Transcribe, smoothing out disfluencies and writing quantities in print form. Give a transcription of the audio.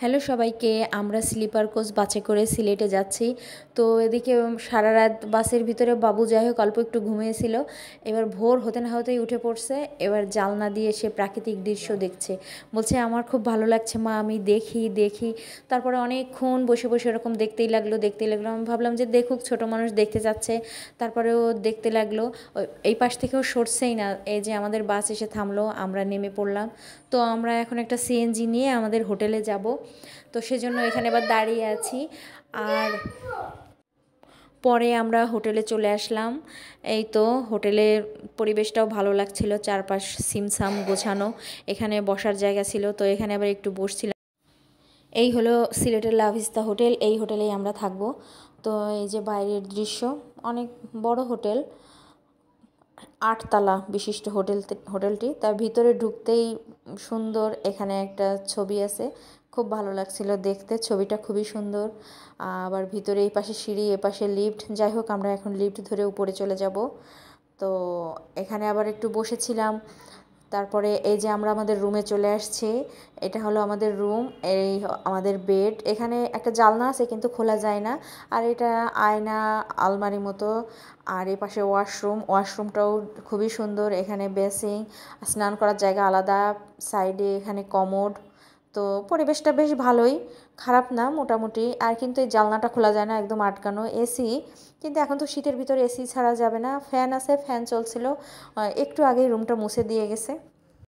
Hello সবাইকে, আমরা sleeper coach বাসে করে সিলেটে যাচ্ছি। তো এদিকে সারা রাত বাসের ভিতরে বাবু যাই হোক অল্প একটু ঘুমিয়েছিল। এবার ভোর হতে না হতেই উঠে পড়ছে। এবার জানলা দিয়ে সে প্রাকৃতিক দৃশ্য দেখছে, বলছে আমার খুব ভালো লাগছে মা, আমি দেখি দেখি। তারপরে অনেকক্ষণ বসে বসে এরকম দেখতেই লাগলো। আমি ভাবলাম যে দেখুক, ছোট মানুষ দেখতে যাচ্ছে। তারপরে ও দেখতে লাগলো। এই পাশ থেকেও সরছেই না। এই যে আমাদের বাস এসে থামলো, আমরা নেমে পড়লাম। তো আমরা এখন একটা সিএনজি নিয়ে আমাদের হোটেলে যাব। তো সেজন্য এখানে এবার দাঁড়িয়ে আছি। আর পরে আমরা হোটেলে চলে আসলাম। এই তো হোটেলের পরিবেশটাও ভালো লাগছিল, চারপাশ সিমসাম গোছানো। এখানে বসার জায়গা ছিল, তো এখানে আবার একটু বসছিলাম। এই হলো সিলেটের লাভিস্তা হোটেল, এই হোটেলেই আমরা থাকবো। তো এই যে বাইরের দৃশ্য, অনেক বড় হোটেল, 8 তলা বিশিষ্ট হোটেলটি। তার ভিতরে ঢুকতেই সুন্দর, এখানে একটা ছবি আছে, খুব ভালো লাগছিল দেখতে, ছবিটা খুবই সুন্দর। আবার ভিতরে এই পাশে সিঁড়ি, এ পাশে লিফট। যাই হোক, আমরা এখন লিফট ধরে উপরে চলে যাব। তো এখানে আবার একটু বসেছিলাম। তারপরে এই যে আমরা আমাদের রুমে চলে আসছি। এটা হলো আমাদের রুম, এই আমাদের বেড। এখানে একটা জানলা আছে কিন্তু খোলা যায় না। আর এটা আয়না আলমারি মতো। আর এই পাশে ওয়াশরুমটাও খুবই সুন্দর। এখানে বেসিন, স্নান করার জায়গা আলাদা, সাইডে এখানে কমোড। তো পরিবেশটা বেশ ভালোই, খারাপ না মোটামুটি। আর কিন্তু এই জানলাটা খোলা যায় না, একদম আটকানো। এসি, কিন্তু এখন তো শীতের ভিতরে এসি ছাড়া যাবে না। ফ্যান আছে, ফ্যান চলছিল। একটু আগেই রুমটা মুছে দিয়ে গেছে।